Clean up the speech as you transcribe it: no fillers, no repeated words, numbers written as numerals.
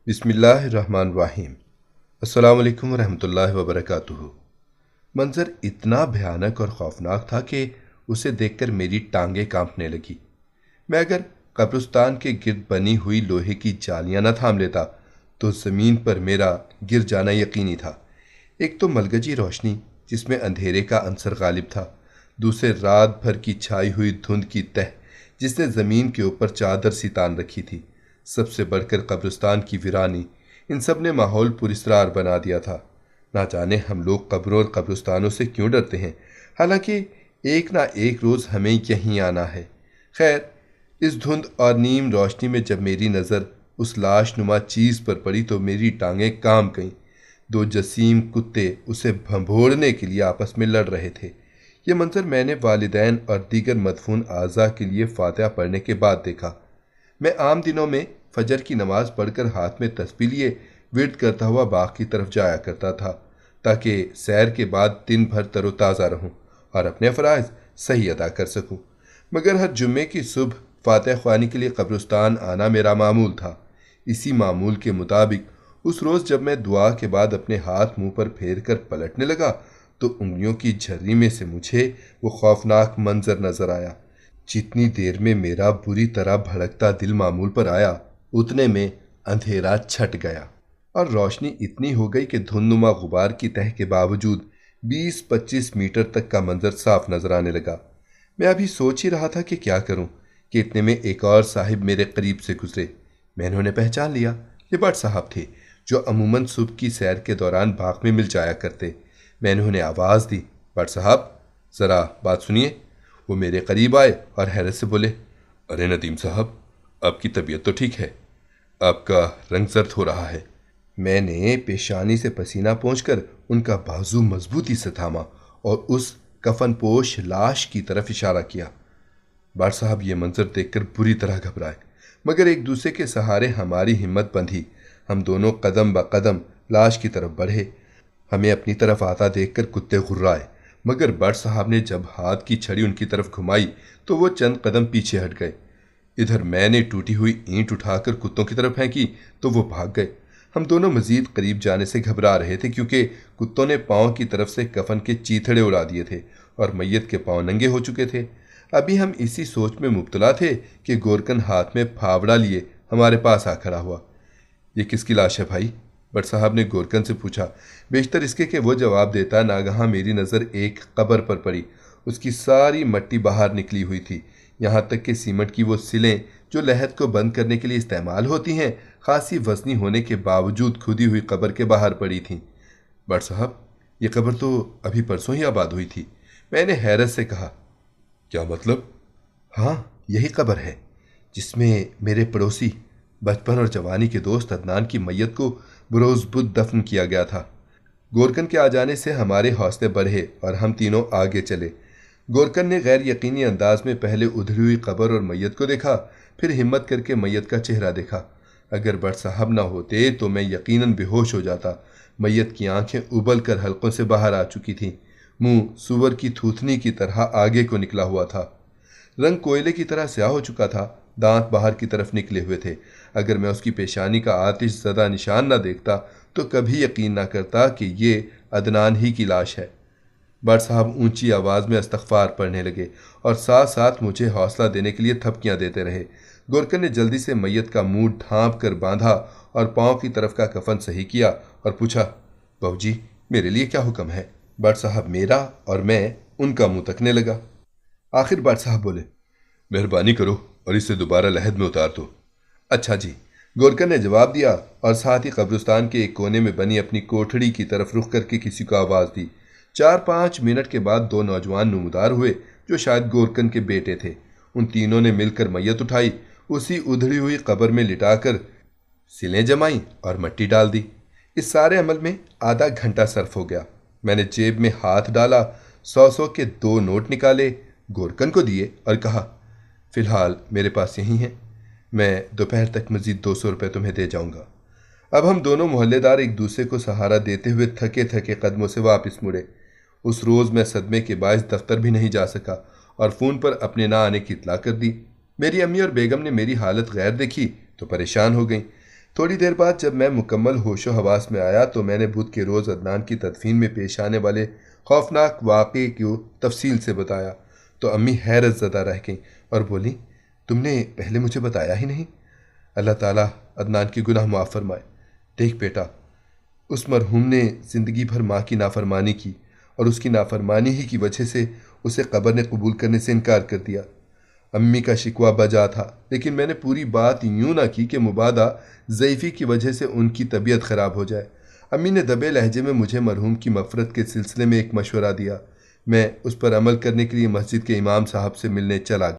بسم اللہ الرحمن الرحیم۔ السلام علیکم ورحمۃ اللہ وبرکاتہ۔ منظر اتنا بھیانک اور خوفناک تھا کہ اسے دیکھ کر میری ٹانگیں کانپنے لگی۔ میں اگر قبرستان کے گرد بنی ہوئی لوہے کی جالیاں نہ تھام لیتا تو زمین پر میرا گر جانا یقینی تھا۔ ایک تو ملگجی روشنی جس میں اندھیرے کا عنصر غالب تھا، دوسرے رات بھر کی چھائی ہوئی دھند کی تہ جس نے زمین کے اوپر چادر سی تان رکھی تھی، سب سے بڑھ کر قبرستان کی ویرانی، ان سب نے ماحول پراسرار بنا دیا تھا۔ نہ جانے ہم لوگ قبروں اور قبرستانوں سے کیوں ڈرتے ہیں، حالانکہ ایک نہ ایک روز ہمیں یہیں آنا ہے۔ خیر، اس دھند اور نیم روشنی میں جب میری نظر اس لاش نما چیز پر پڑی تو میری ٹانگیں کانپ گئیں۔ دو جسیم کتے اسے بھنبھوڑنے کے لیے آپس میں لڑ رہے تھے۔ یہ منظر میں نے والدین اور دیگر مدفون اعضاء کے لیے فاتحہ پڑھنے کے بعد دیکھا۔ میں عام دنوں میں فجر کی نماز پڑھ کر ہاتھ میں تسبیح لیے ورد کرتا ہوا باغ کی طرف جایا کرتا تھا تاکہ سیر کے بعد دن بھر تر و تازہ رہوں اور اپنے فرائض صحیح ادا کر سکوں، مگر ہر جمعے کی صبح فاتح خوانی کے لیے قبرستان آنا میرا معمول تھا۔ اسی معمول کے مطابق اس روز جب میں دعا کے بعد اپنے ہاتھ منہ پر پھیر کر پلٹنے لگا تو انگلیوں کی جھری میں سے مجھے وہ خوفناک منظر نظر آیا۔ جتنی دیر میں میرا بری طرح بھڑکتا دل معمول پر آیا، اتنے میں اندھیرا چھٹ گیا اور روشنی اتنی ہو گئی کہ دھندنما غبار کی تہ کے باوجود 20-25 میٹر تک کا منظر صاف نظر آنے لگا۔ میں ابھی سوچ ہی رہا تھا کہ کیا کروں کہ اتنے میں ایک اور صاحب میرے قریب سے گزرے۔ میں نے انہیں پہچان لیا۔ یہ بٹ صاحب تھے جو عموماً صبح کی سیر کے دوران باغ میں مل جایا کرتے۔ میں نے انہیں آواز دی، بٹ صاحب ذرا بات سنیے۔ وہ میرے قریب آئے اور حیرت سے بولے، ارے ندیم صاحب، آپ کی طبیعت تو ٹھیک ہے، آپ کا رنگ زرد ہو رہا ہے۔ میں نے پیشانی سے پسینہ پونچھ کر ان کا بازو مضبوطی سے تھاما اور اس کفن پوش لاش کی طرف اشارہ کیا۔ بٹ صاحب یہ منظر دیکھ کر بری طرح گھبرائے، مگر ایک دوسرے کے سہارے ہماری ہمت بندھی۔ ہم دونوں قدم بقدم لاش کی طرف بڑھے۔ ہمیں اپنی طرف آتا دیکھ کر کتے غرائے، مگر بٹ صاحب نے جب ہاتھ کی چھڑی ان کی طرف گھمائی تو وہ چند قدم پیچھے ہٹ گئے۔ ادھر میں نے ٹوٹی ہوئی اینٹ اٹھا کر کتوں کی طرف پھینکی تو وہ بھاگ گئے۔ ہم دونوں مزید قریب جانے سے گھبرا رہے تھے کیونکہ کتوں نے پاؤں کی طرف سے کفن کے چیتھڑے اڑا دیے تھے اور میت کے پاؤں ننگے ہو چکے تھے۔ ابھی ہم اسی سوچ میں مبتلا تھے کہ گورکن ہاتھ میں پھاوڑا لیے ہمارے پاس آ کھڑا ہوا۔ یہ کس کی لاش ہے بھائی؟ بٹ صاحب نے گورکن سے پوچھا۔ بیشتر اس کے کہ وہ جواب دیتا، ناگہاں میری نظر ایک قبر پر پڑی۔ اس کی ساری مٹی باہر نکلی ہوئی تھی، یہاں تک کہ سیمنٹ کی وہ سلیں جو لحد کو بند کرنے کے لیے استعمال ہوتی ہیں خاصی وزنی ہونے کے باوجود کھدی ہوئی قبر کے باہر پڑی تھیں۔ بٹ صاحب یہ قبر تو ابھی پرسوں ہی آباد ہوئی تھی۔ میں نے حیرت سے کہا، کیا مطلب؟ ہاں، یہی قبر ہے جس میں میرے پڑوسی بچپن اور جوانی کے دوست عدنان کی میت کو بروز بدھ دفن کیا گیا تھا۔ گورکن کے آ جانے سے ہمارے حوصلے بڑھے اور ہم تینوں آگے چلے۔ گورکن نے غیر یقینی انداز میں پہلے ادھری ہوئی قبر اور میت کو دیکھا، پھر ہمت کر کے میت کا چہرہ دیکھا۔ اگر بٹ صاحب نہ ہوتے تو میں یقیناً بے ہوش ہو جاتا۔ میت کی آنکھیں ابل کر حلقوں سے باہر آ چکی تھیں، منہ سور کی تھوتنی کی طرح آگے کو نکلا ہوا تھا، رنگ کوئلے کی طرح سیاہ ہو چکا تھا، دانت باہر کی طرف نکلے ہوئے تھے۔ اگر میں اس کی پیشانی کا آتش زدہ نشان نہ دیکھتا تو کبھی یقین نہ کرتا کہ یہ عدنان ہی کی لاش ہے۔ بٹ صاحب اونچی آواز میں استغفار پڑھنے لگے اور ساتھ ساتھ مجھے حوصلہ دینے کے لیے تھپکیاں دیتے رہے۔ گورکن نے جلدی سے میت کا منہ ڈھانپ کر باندھا اور پاؤں کی طرف کا کفن صحیح کیا اور پوچھا، بہو جی میرے لیے کیا حکم ہے؟ بٹ صاحب میرا اور میں ان کا منہ تکنے لگا۔ آخر بٹ صاحب بولے، مہربانی کرو اور اسے دوبارہ لحد میں اتار دو۔ اچھا جی، گورکن نے جواب دیا اور ساتھ ہی قبرستان کے ایک کونے میں بنی اپنی کوٹھڑی کی طرف رخ کر کے کسی کو آواز دی۔ 4-5 منٹ کے بعد 2 نوجوان نمودار ہوئے جو شاید گورکن کے بیٹے تھے۔ ان تینوں نے مل کر میت اٹھائی، اسی ادھڑی ہوئی قبر میں لٹا کر سلیں جمائیں اور مٹی ڈال دی۔ اس سارے عمل میں آدھا گھنٹہ صرف ہو گیا۔ میں نے جیب میں ہاتھ ڈالا، 100 کے 2 نوٹ نکالے، گورکن کو دیے اور کہا، فی الحال میرے پاس یہی ہیں، میں دوپہر تک مزید 200 روپے تمہیں دے جاؤں گا۔ اب ہم دونوں محلے دار ایک دوسرے کو سہارا دیتے ہوئے تھکے تھکے قدموں سے واپس مڑے۔ اس روز میں صدمے کے باعث دفتر بھی نہیں جا سکا اور فون پر اپنے نہ آنے کی اطلاع کر دی۔ میری امی اور بیگم نے میری حالت غیر دیکھی تو پریشان ہو گئیں۔ تھوڑی دیر بعد جب میں مکمل ہوش و حواس میں آیا تو میں نے بدھ کے روز عدنان کی تدفین میں پیش آنے والے خوفناک واقعے کو تفصیل سے بتایا تو امی حیرت زدہ رہ گئیں اور بولی، تم نے پہلے مجھے بتایا ہی نہیں؟ اللہ تعالیٰ عدنان کی گناہ معاف فرمائے۔ دیکھ بیٹا، اس مرحوم نے زندگی بھر ماں کی نافرمانی کی اور اس کی نافرمانی ہی کی وجہ سے اسے قبر نے قبول کرنے سے انکار کر دیا۔ امی کا شکوہ بجا تھا، لیکن میں نے پوری بات یوں نہ کی کہ مبادا ضعیفی کی وجہ سے ان کی طبیعت خراب ہو جائے۔ امی نے دبے لہجے میں مجھے مرحوم کی مغفرت کے سلسلے میں ایک مشورہ دیا۔ میں اس پر عمل کرنے کے لیے مسجد کے امام صاحب سے ملنے چلا گیا۔